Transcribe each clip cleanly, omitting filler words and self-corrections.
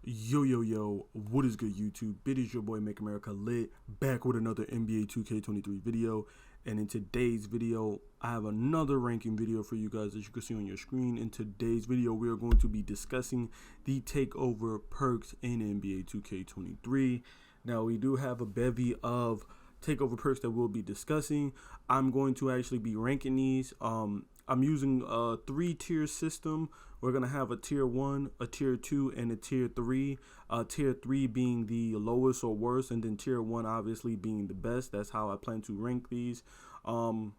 Yo, what is good, YouTube? It is your boy Make America Lit, back with another NBA 2K23 video. And in today's video, I have another ranking video for you guys, as you can see on your screen. In today's video, we are going to be discussing the takeover perks in NBA 2K23. Now, we do have a bevy of takeover perks that we'll be discussing. I'm going to actually be ranking these. I'm using a 3-tier system. We're going to have a tier 1, a tier 2, and a tier 3. Tier 3 being the lowest or worst, and then tier 1 obviously being the best. That's how I plan to rank these. I'm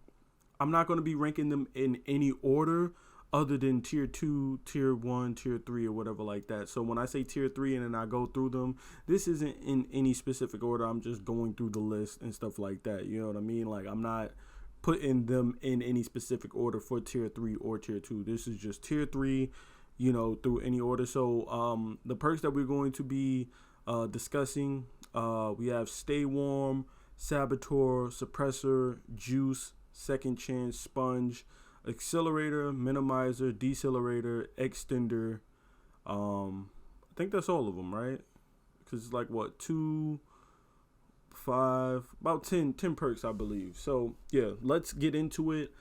not going to be ranking them in any order other than tier 2, tier 1, tier 3, or whatever like that. So when I say tier 3 and then I go through them, this isn't in any specific order. I'm just going through the list and stuff like that. You know what I mean? Like, I'm not putting them in any specific order for tier 3 or tier 2. This is just tier 3, through any order. So the perks that we're going to be discussing, we have Stay Warm, Saboteur, Suppressor, Juice, Second Chance, Sponge, Accelerator, Minimizer, Decelerator, Extender. I think that's all of them, right? Because it's like, what, 2, 5, about 10 perks, I believe. So yeah, let's get into it.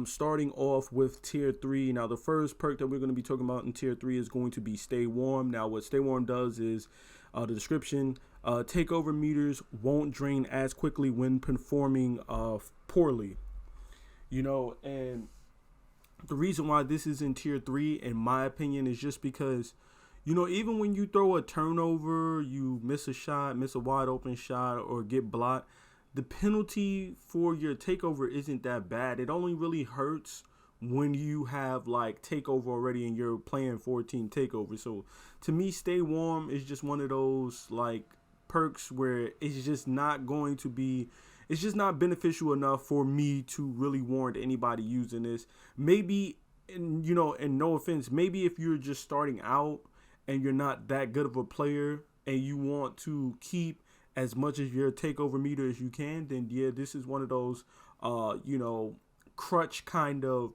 Starting off with tier 3. Now, the first perk that we're going to be talking about in tier 3 is going to be Stay Warm. Now, what Stay Warm does is, the description, takeover meters won't drain as quickly when performing poorly. And the reason why this is in tier 3, in my opinion, is just because, even when you throw a turnover, you miss a shot, miss a wide open shot, or get blocked, the penalty for your takeover isn't that bad. It only really hurts when you have like takeover already and you're playing 14 takeover. So to me, Stay Warm is just one of those like perks where it's just not beneficial enough for me to really warrant anybody using this. Maybe, and no offense, maybe if you're just starting out and you're not that good of a player and you want to keep as much as your takeover meter as you can, then yeah, this is one of those, crutch kind of,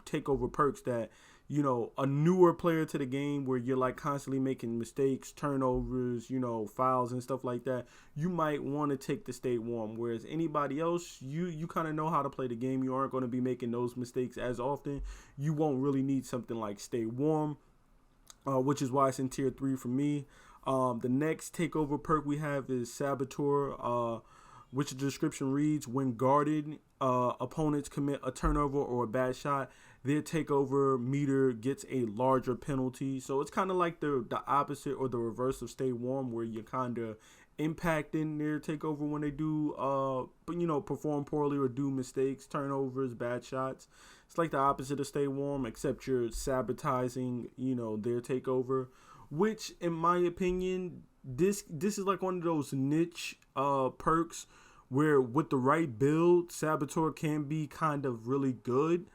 takeover perks that, a newer player to the game where you're like constantly making mistakes, turnovers, fouls and stuff like that, you might want to take the Stay Warm. Whereas anybody else, you kind of know how to play the game. You aren't going to be making those mistakes as often. You won't really need something like Stay Warm, which is why it's in tier 3 for me. The next takeover perk we have is Saboteur, which the description reads, when guarded, opponents commit a turnover or a bad shot, their takeover meter gets a larger penalty. So it's kind of like the opposite or the reverse of Stay Warm, where you're kind of impacting their takeover when they do, perform poorly or do mistakes, turnovers, bad shots. It's like the opposite of Stay Warm, except you're sabotaging, their takeover. Which, in my opinion, this is like one of those niche perks where with the right build, Saboteur can be kind of really good.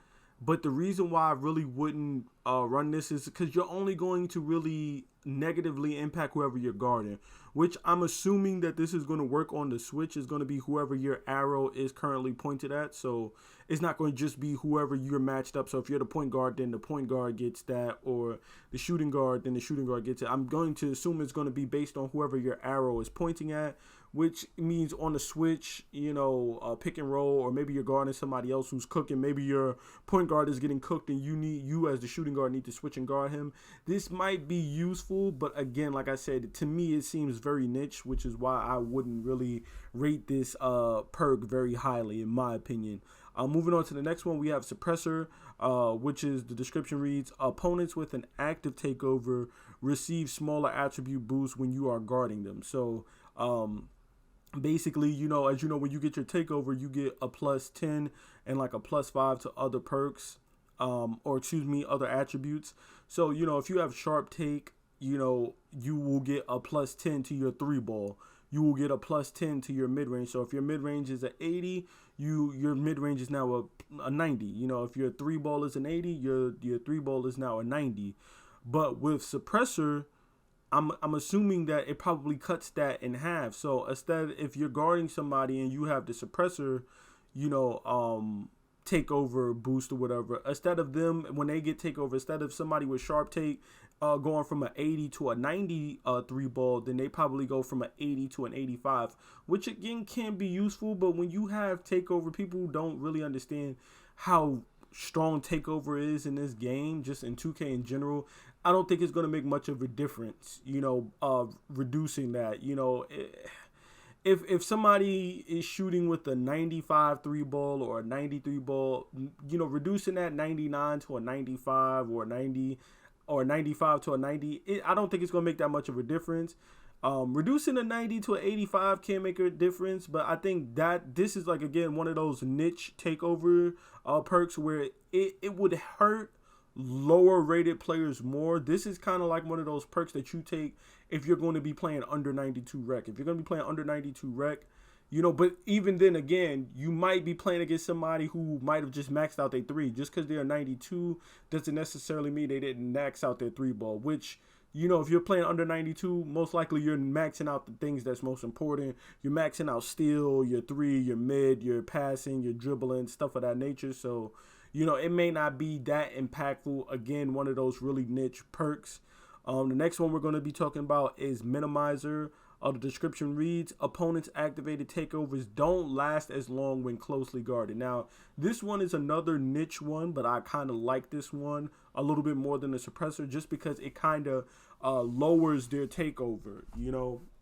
But the reason why I really wouldn't run this is because you're only going to really negatively impact whoever you're guarding, which I'm assuming that this is going to work on the Switch. Is going to be whoever your arrow is currently pointed at. So it's not going to just be whoever you're matched up. So if you're the point guard, then the point guard gets that, or the shooting guard, then the shooting guard gets it. I'm going to assume it's going to be based on whoever your arrow is pointing at, which means on the Switch, pick and roll, or maybe you're guarding somebody else who's cooking. Maybe your point guard is getting cooked and you as the shooting guard need to switch and guard him. This might be useful, but again, like I said, to me it seems very niche, which is why I wouldn't really rate this perk very highly, in my opinion. Moving on to the next one, we have Suppressor, which is, the description reads, opponents with an active takeover receive smaller attribute boosts when you are guarding them. So basically, as when you get your takeover, you get a +10 and like a +5 to other perks, other attributes. So, if you have Sharp Take, you will get a +10 to your 3-ball. You will get a +10 to your mid-range. So if your mid-range is an 80, your mid-range is now a 90. If your 3-ball is an 80, your 3-ball is now a 90. But with Suppressor, I'm assuming that it probably cuts that in half. So instead, if you're guarding somebody and you have the Suppressor, takeover boost or whatever, instead of them, when they get takeover, instead of somebody with Sharp Take going from an 80 to a 90 three ball, then they probably go from an 80 to an 85, which again can be useful. But when you have takeover, people don't really understand how strong takeover is in this game, just in 2K in general. I don't think it's going to make much of a difference, reducing that. If somebody is shooting with a 95 three ball or a 93 ball, reducing that 99 to a 95 or a 90 or 95 to a 90, I don't think it's going to make that much of a difference. Reducing a 90 to an 85 can make a difference, but I think that this is like, again, one of those niche takeover perks where it would hurt lower rated players more. This is kind of like one of those perks that you take if you're going to be playing under 92 rec. If you're going to be playing under 92 rec, but even then, again, you might be playing against somebody who might have just maxed out their three. Just because they're 92 doesn't necessarily mean they didn't max out their three ball, which, if you're playing under 92, most likely you're maxing out the things that's most important. You're maxing out steal, your three, your mid, your passing, your dribbling, stuff of that nature. So, it may not be that impactful. Again, one of those really niche perks. The next one we're going to be talking about is Minimizer. The description reads, opponents' activated takeovers don't last as long when closely guarded. Now, this one is another niche one, but I kind of like this one a little bit more than the suppressor just because it kind of lowers their takeover,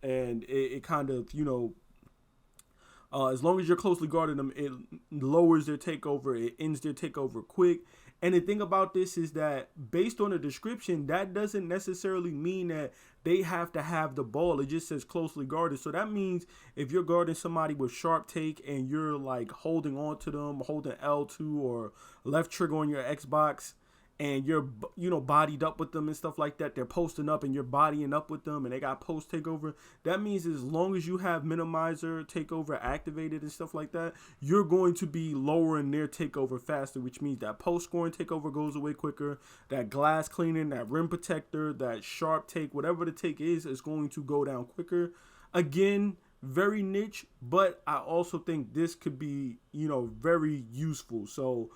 and it kind of, as long as you're closely guarding them, it lowers their takeover. It ends their takeover quick. And the thing about this is that based on the description, that doesn't necessarily mean that they have to have the ball. It just says closely guarded. So that means if you're guarding somebody with sharp take and you're like holding on to them, holding L2 or left trigger on your Xbox, and you're, bodied up with them and stuff like that, they're posting up and you're bodying up with them and they got post takeover. That means as long as you have Minimizer takeover activated and stuff like that, you're going to be lowering their takeover faster, which means that post scoring takeover goes away quicker. That glass cleaning, that rim protector, that sharp take, whatever the take is going to go down quicker. Again, very niche, but I also think this could be, very useful. So,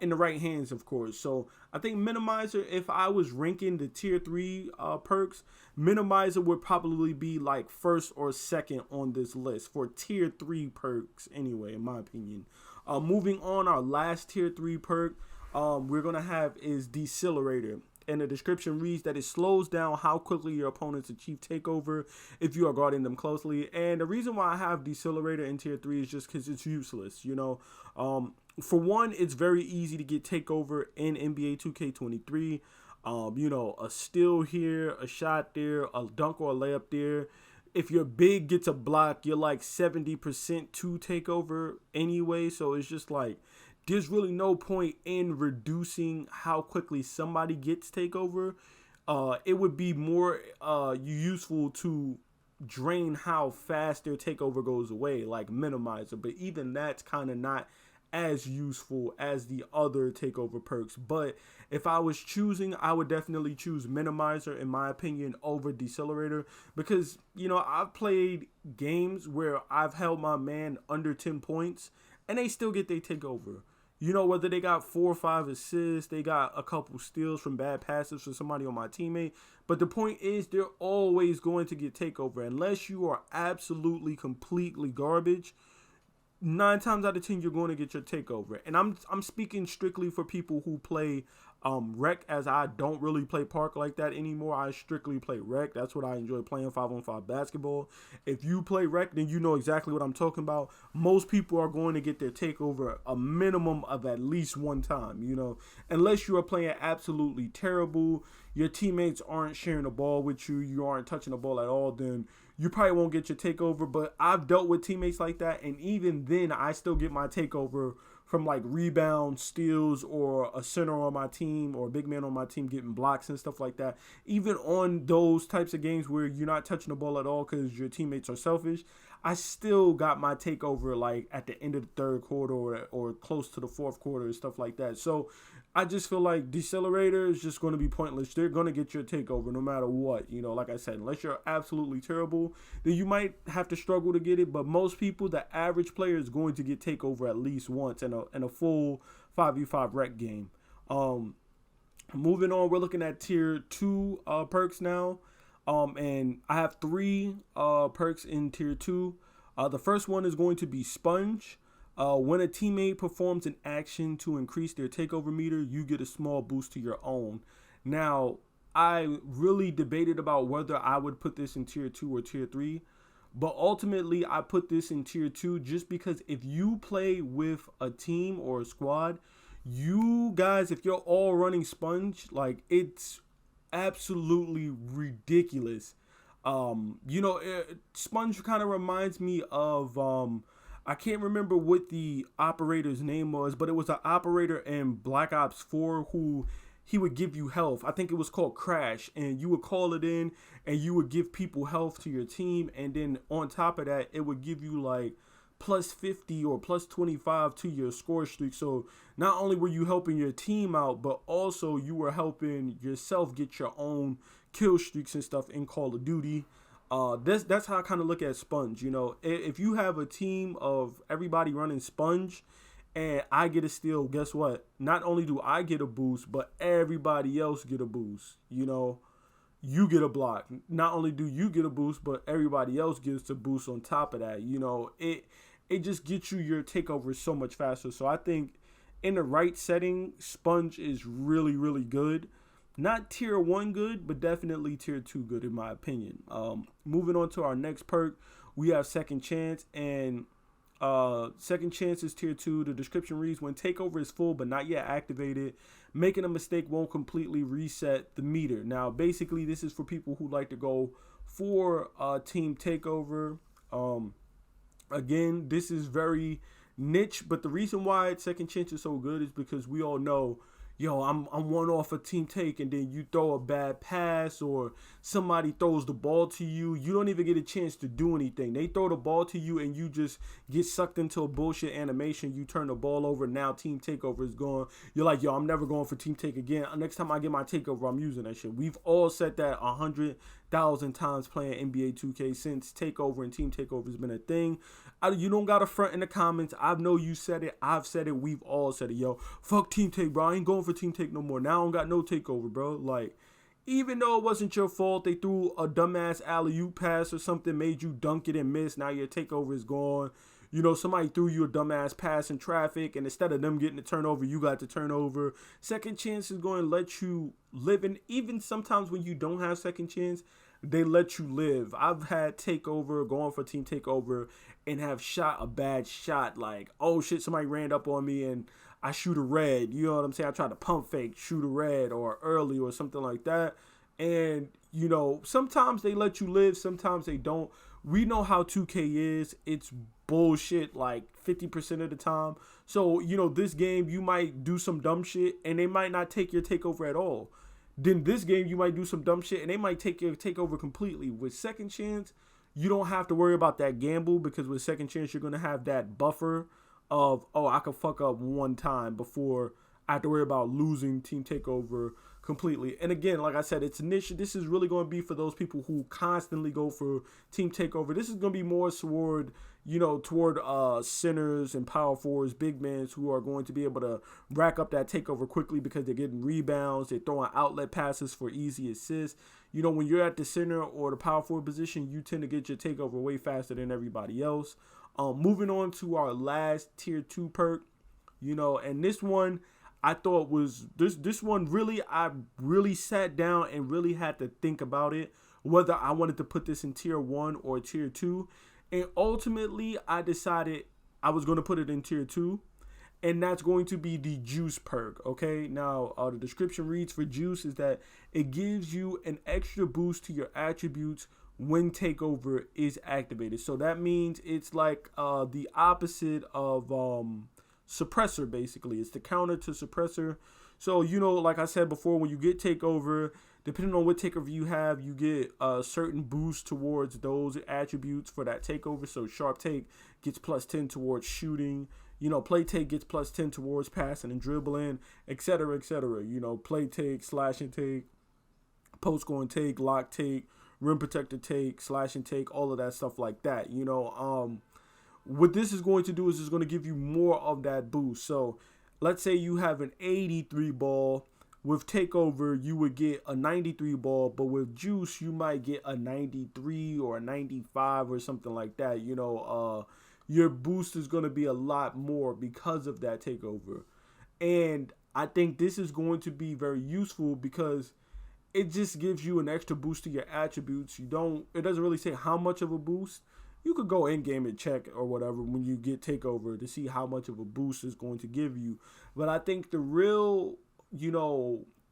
in the right hands, of course. So I think Minimizer, if I was ranking the tier 3 perks, Minimizer would probably be like first or second on this list for tier 3 perks anyway, in my opinion. Moving on, our last tier 3 perk we're going to have is Decelerator. And the description reads that it slows down how quickly your opponents achieve takeover if you are guarding them closely. And the reason why I have Decelerator in tier 3 is just because it's useless, For one, it's very easy to get takeover in NBA 2K23. A steal here, a shot there, a dunk or a layup there. If your big gets a block, you're like 70% to takeover anyway. So it's just like, there's really no point in reducing how quickly somebody gets takeover. It would be more useful to drain how fast their takeover goes away, like Minimizer. But even that's kind of not as useful as the other takeover perks. But if I was choosing, I would definitely choose Minimizer, in my opinion, over Decelerator, because I've played games where I've held my man under 10 points and they still get their takeover. Whether they got 4 or 5 assists, they got a couple steals from bad passes from somebody on my teammate. But the point is, they're always going to get takeover. Unless you are absolutely, completely garbage, 9 times out of 10, you're going to get your takeover. And I'm speaking strictly for people who play rec, as I don't really play park like that anymore. I strictly play rec. That's what I enjoy playing, 5-on-5 basketball. If you play rec, then you know exactly what I'm talking about. Most people are going to get their takeover a minimum of at least one time, unless you are playing absolutely terrible, your teammates aren't sharing the ball with you, you aren't touching the ball at all, then you probably won't get your takeover. But I've dealt with teammates like that, and even then I still get my takeover from like rebounds, steals, or a center on my team or a big man on my team getting blocks and stuff like that. Even on those types of games where you're not touching the ball at all because your teammates are selfish, I still got my takeover like at the end of the third quarter or close to the fourth quarter and stuff like that. So I just feel like Decelerator is just going to be pointless. They're going to get your takeover no matter what. Like I said, unless you're absolutely terrible, then you might have to struggle to get it. But most people, the average player, is going to get takeover at least once in a full 5v5 rec game. Moving on, we're looking at tier 2 perks now. And I have 3 perks in tier 2. The first one is going to be Sponge. When a teammate performs an action to increase their takeover meter, you get a small boost to your own. Now, I really debated about whether I would put this in tier 2 or tier 3. But ultimately, I put this in tier 2 just because if you play with a team or a squad, you guys, if you're all running Sponge, like, it's absolutely ridiculous. Sponge kind of reminds me of I can't remember what the operator's name was, but it was an operator in Black Ops 4 who he would give you health. I think it was called Crash, and you would call it in and you would give people health to your team, and then on top of that, it would give you like plus 50 or plus 25 to your score streak. So not only were you helping your team out, but also you were helping yourself get your own kill streaks and stuff in Call of Duty. That's how I kind of look at Sponge. You know, if you have a team of everybody running Sponge and I get a steal, guess what? Not only do I get a boost, but everybody else get a boost. You know, you get a block. Not only do you get a boost, but everybody else gets a boost on top of that. You know, it just gets you your takeover so much faster. So I think in the right setting, Sponge is really, really good. Not tier 1 good, but definitely tier 2 good in my opinion. Moving on to our next perk, we have Second Chance, and Second Chance is tier 2. The description reads, when takeover is full but not yet activated, making a mistake won't completely reset the meter. Now, basically, this is for people who like to go for team takeover. Again, this is very niche, but the reason why Second Chance is so good is because we all know, yo, I'm one off a team take, and then you throw a bad pass or somebody throws the ball to you. You don't even get a chance to do anything. They throw the ball to you and you just get sucked into a bullshit animation. You turn the ball over. Now team takeover is gone. You're like, yo, I'm never going for team take again. Next time I get my takeover, I'm using that shit. We've all said that 100,000 times playing NBA 2K since takeover and team takeover has been a thing. You don't got to front in the comments. I know you said it. I've said it. We've all said it. Yo, fuck team take, bro. I ain't going for team take no more. Now I don't got no takeover, bro. Like, even though it wasn't your fault, they threw a dumbass alley-oop pass or something, made you dunk it and miss. Now your takeover is gone. You know, somebody threw you a dumbass pass in traffic, and instead of them getting the turnover, you got the turnover. Second Chance is going to let you live, and even sometimes when you don't have second chance, they let you live. I've had takeover, going for team takeover, and have shot a bad shot. Like, oh shit, somebody ran up on me and I shoot a red. You know what I'm saying? I try to pump fake, shoot a red or early or something like that. And, you know, sometimes they let you live, sometimes they don't. We know how 2K is. It's bullshit like 50% of the time. So, you know, this game, you might do some dumb shit and they might not take your takeover at all. Then this game, you might do some dumb shit and they might take your takeover completely. With Second Chance, you don't have to worry about that gamble, because with Second Chance, you're going to have that buffer of, oh, I can fuck up one time before I have to worry about losing team takeover completely. And again, like I said, it's niche. This is really going to be for those people who constantly go for team takeover. This is going to be more toward, you know, toward centers and power forwards, big men who are going to be able to rack up that takeover quickly because they're getting rebounds. They're throwing outlet passes for easy assists. You know, when you're at the center or the power forward position, you tend to get your takeover way faster than everybody else. Moving on to our last tier 2 perk, you know, and this one I thought was this one really, I really sat down and really had to think about it, whether I wanted to put this in tier 1 or tier 2. And ultimately, I decided I was going to put it in tier 2. And that's going to be the Juice perk, okay? Now, the description reads for Juice is that it gives you an extra boost to your attributes when takeover is activated. So that means it's like the opposite of suppressor, basically. It's the counter to suppressor. So, you know, like I said before, when you get takeover, depending on what takeover you have, you get a certain boost towards those attributes for that takeover. So sharp take gets plus 10 towards shooting. You know, play take gets plus 10 towards passing and dribbling, etc., etc. You know, play take, slash and take, post scoring take, lock take, rim protector take, slash and take, all of that stuff like that. You know, what this is going to do is it's going to give you more of that boost. So let's say you have an 83 ball with Takeover, you would get a 93 ball, but with Juice, you might get a 93 or a 95 or something like that. Your boost is going to be a lot more because of that Takeover. And I think this is going to be very useful because it just gives you an extra boost to your attributes. It doesn't really say how much of a boost. You could go in game and check or whatever when you get Takeover to see how much of a boost it's going to give you. But I think the real,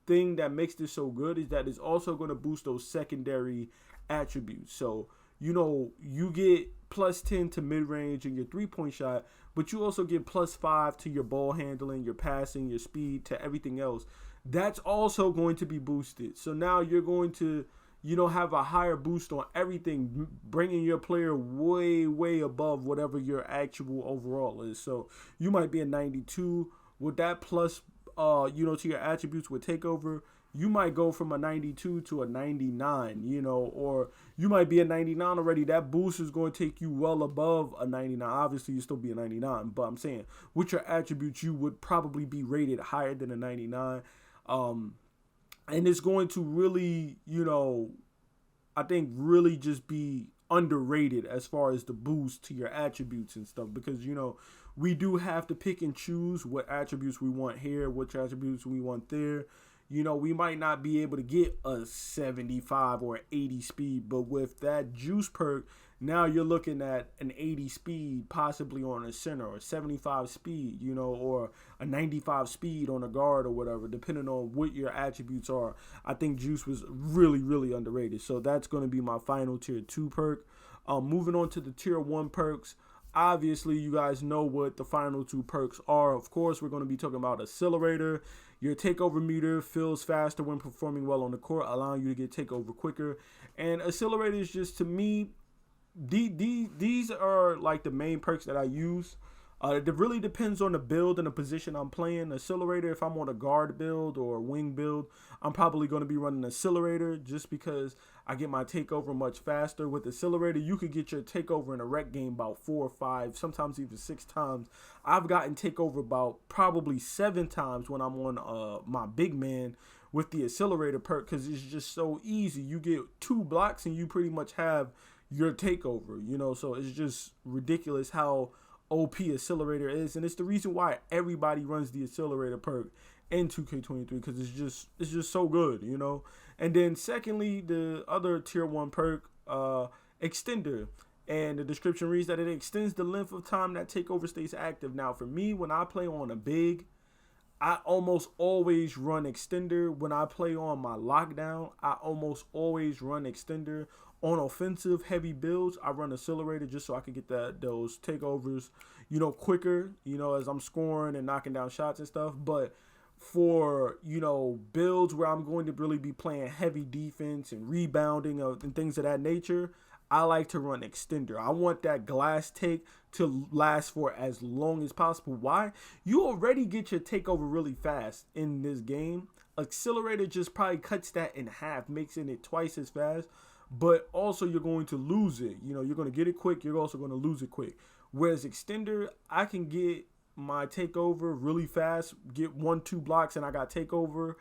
thing that makes this so good is that it's also going to boost those secondary attributes. So, you get plus 10 to mid range and your 3-point shot, but you also get plus 5 to your ball handling, your passing, your speed, to everything else. That's also going to be boosted. So now you're going to, have a higher boost on everything, bringing your player way, way above whatever your actual overall is. So you might be a 92 with that plus, to your attributes with Takeover. You might go from a 92 to a 99, or you might be a 99 already. That boost is going to take you well above a 99. Obviously, you still be a 99, but I'm saying with your attributes, you would probably be rated higher than a 99. And it's going to really, I think really just be underrated as far as the boost to your attributes and stuff, because, we do have to pick and choose what attributes we want here, which attributes we want there. We might not be able to get a 75 or 80 speed, but with that Juice perk, now you're looking at an 80 speed possibly on a center, or 75 speed, or a 95 speed on a guard or whatever, depending on what your attributes are. I think Juice was really, really underrated. So that's going to be my final tier 2 perk. Moving on to the tier 1 perks. Obviously, you guys know what the final 2 perks are. Of course, we're going to be talking about Accelerator. Your Takeover meter fills faster when performing well on the court, allowing you to get Takeover quicker. And Accelerator is just, to me, these are like the main perks that I use. It really depends on the build and the position I'm playing. Accelerator, if I'm on a guard build or a wing build, I'm probably going to be running Accelerator just because I get my Takeover much faster. With Accelerator, you could get your Takeover in a rec game about 4 or 5, sometimes even 6 times. I've gotten Takeover about probably 7 times when I'm on my big man with the Accelerator perk, because it's just so easy. You get 2 blocks and you pretty much have your Takeover, so it's just ridiculous how OP Accelerator is, and it's the reason why everybody runs the Accelerator perk in 2K23, because it's just so good, And then secondly, the other tier 1 perk, Extender, and the description reads that it extends the length of time that Takeover stays active. Now, for me, when I play on a big, I almost always run Extender. When I play on my lockdown, I almost always run Extender. On offensive heavy builds, I run Accelerator just so I can get those takeovers, quicker, as I'm scoring and knocking down shots and stuff. But for, builds where I'm going to really be playing heavy defense and rebounding and things of that nature, I like to run Extender. I want that glass take to last for as long as possible. Why? You already get your Takeover really fast in this game. Accelerator just probably cuts that in half, making it twice as fast. But also you're going to lose it. You're going to get it quick. You're also going to lose it quick. Whereas Extender, I can get my Takeover really fast, get 1-2 blocks, and I got Takeover.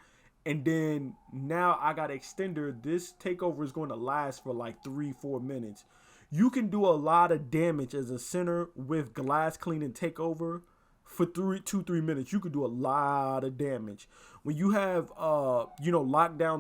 And then now I got Extender. This Takeover is going to last for like 3-4 minutes. You can do a lot of damage as a center with glass cleaning Takeover. For 2-3 minutes, you could do a lot of damage. When you have lockdown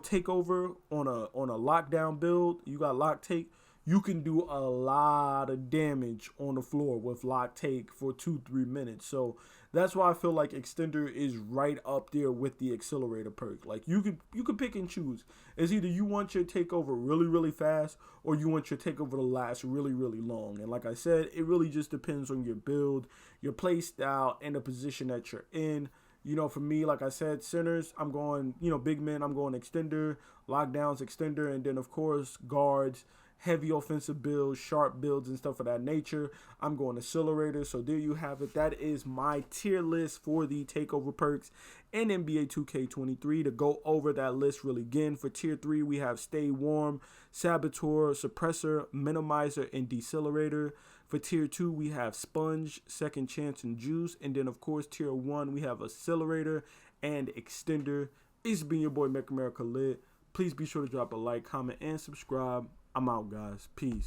Takeover on a lockdown build, you got lock take, you can do a lot of damage on the floor with lock take for 2-3 minutes. So that's why I feel like Extender is right up there with the Accelerator perk. Like you could pick and choose. It's either you want your Takeover really, really fast, or you want your Takeover to last really, really long. And like I said, it really just depends on your build, your play style, and the position that you're in. For me, like I said, centers, I'm going, big men, I'm going Extender, lockdowns, Extender, and then of course guards, heavy offensive builds, sharp builds, and stuff of that nature, I'm going Accelerator. So there you have it. That is my tier list for the Takeover perks in NBA 2K23. To go over that list really again, for tier 3, we have Stay Warm, Saboteur, Suppressor, Minimizer, and Decelerator. For tier 2, we have Sponge, Second Chance, and Juice. And then, of course, tier 1, we have Accelerator and Extender. It's been your boy Make America Lit. Please be sure to drop a like, comment, and subscribe. I'm out, guys. Peace.